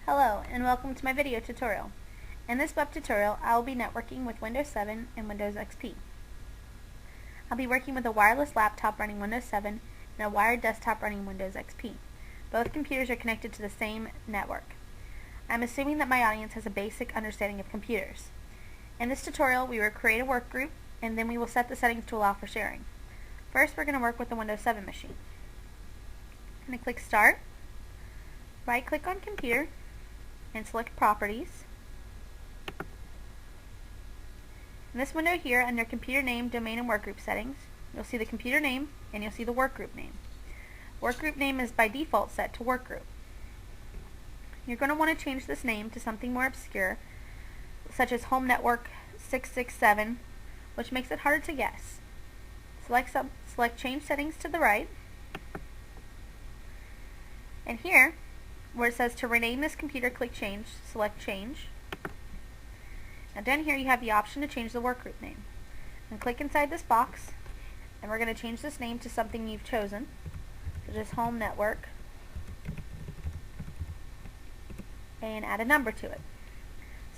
Hello and welcome to my video tutorial. In this web tutorial I will be networking with Windows 7 and Windows XP. I'll be working with a wireless laptop running Windows 7 and a wired desktop running Windows XP. Both computers are connected to the same network. I'm assuming that my audience has a basic understanding of computers. In this tutorial we will create a work group and then we will set the settings to allow for sharing. First we're going to work with the Windows 7 machine. I'm going to click Start, right click on Computer, and select Properties. In this window here, under Computer Name, Domain, and Workgroup Settings, you'll see the computer name and you'll see the workgroup name. Workgroup name is by default set to Workgroup. You're going to want to change this name to something more obscure, such as Home Network 667, which makes it harder to guess. Select Change Settings to the right, and here, where it says to rename this computer, click Change, select Change. Now down here you have the option to change the workgroup name. And click inside this box, and we're going to change this name to something you've chosen, such as Home Network, and add a number to it.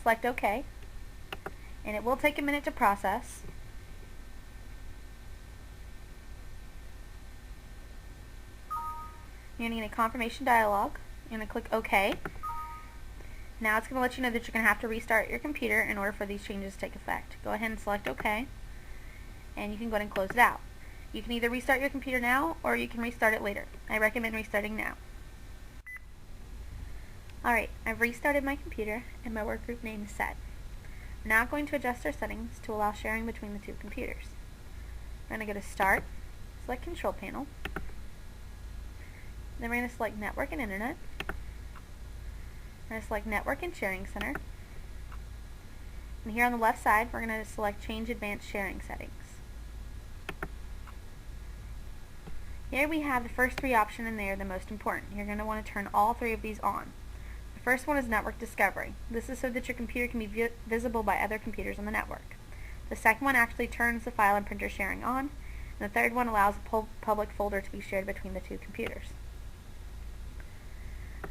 Select OK, and it will take a minute to process. You're going to get a confirmation dialog. You're going to click OK. Now it's going to let you know that you're going to have to restart your computer in order for these changes to take effect. Go ahead and select OK, and you can go ahead and close it out. You can either restart your computer now or you can restart it later. I recommend restarting now. Alright, I've restarted my computer and my workgroup name is set. We're now going to adjust our settings to allow sharing between the two computers. We're going to go to Start, select Control Panel, then we're going to select Network and Internet. We're going to select Network and Sharing Center. And here on the left side, we're going to select Change Advanced Sharing Settings. Here we have the first three options, and they are the most important. You're going to want to turn all three of these on. The first one is Network Discovery. This is so that your computer can be visible by other computers on the network. The second one actually turns the file and printer sharing on. And the third one allows a public folder to be shared between the two computers.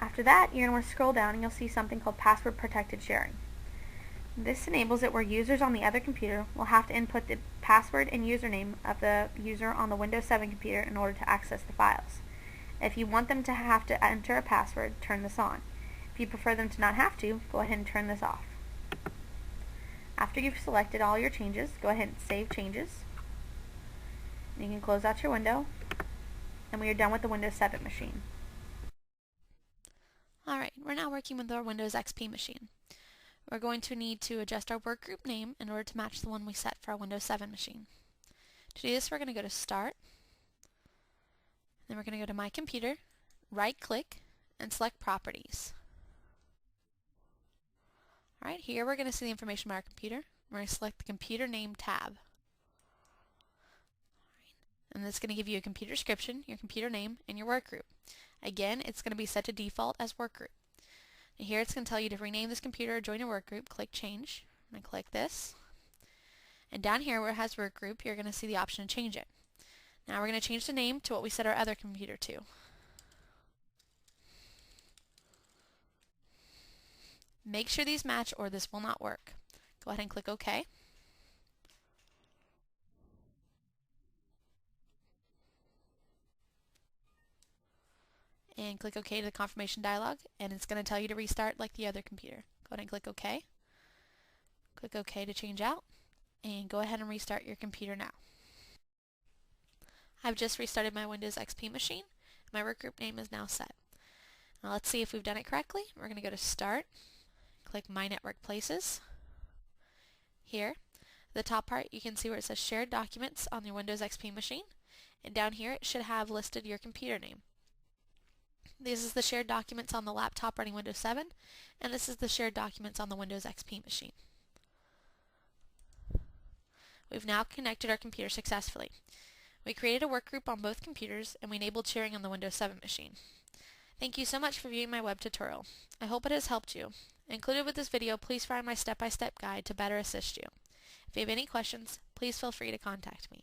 After that, you're going to want to scroll down and you'll see something called Password Protected Sharing. This enables it where users on the other computer will have to input the password and username of the user on the Windows 7 computer in order to access the files. If you want them to have to enter a password, turn this on. If you prefer them to not have to, go ahead and turn this off. After you've selected all your changes, go ahead and save changes. And you can close out your window, and we are done with the Windows 7 machine. Alright, we're now working with our Windows XP machine. We're going to need to adjust our workgroup name in order to match the one we set for our Windows 7 machine. To do this, we're going to go to Start, then we're going to go to My Computer, right-click, and select Properties. Alright, here we're going to see the information about our computer. We're going to select the Computer Name tab. And this is going to give you a computer description, your computer name, and your workgroup. Again, it's going to be set to default as workgroup. And here it's going to tell you to rename this computer or join a workgroup. Click Change. I'm going to click this. And down here where it has workgroup, you're going to see the option to change it. Now we're going to change the name to what we set our other computer to. Make sure these match or this will not work. Go ahead and click OK. And click OK to the confirmation dialog, and it's going to tell you to restart like the other computer. Go ahead and click OK. Click OK to change out, and go ahead and restart your computer now. I've just restarted my Windows XP machine. My workgroup name is now set. Now let's see if we've done it correctly. We're going to go to Start, click My Network Places. Here, the top part, you can see where it says Shared Documents on your Windows XP machine, and down here it should have listed your computer name. This is the shared documents on the laptop running Windows 7, and this is the shared documents on the Windows XP machine. We've now connected our computer successfully. We created a workgroup on both computers, and we enabled sharing on the Windows 7 machine. Thank you so much for viewing my web tutorial. I hope it has helped you. Included with this video, please find my step-by-step guide to better assist you. If you have any questions, please feel free to contact me.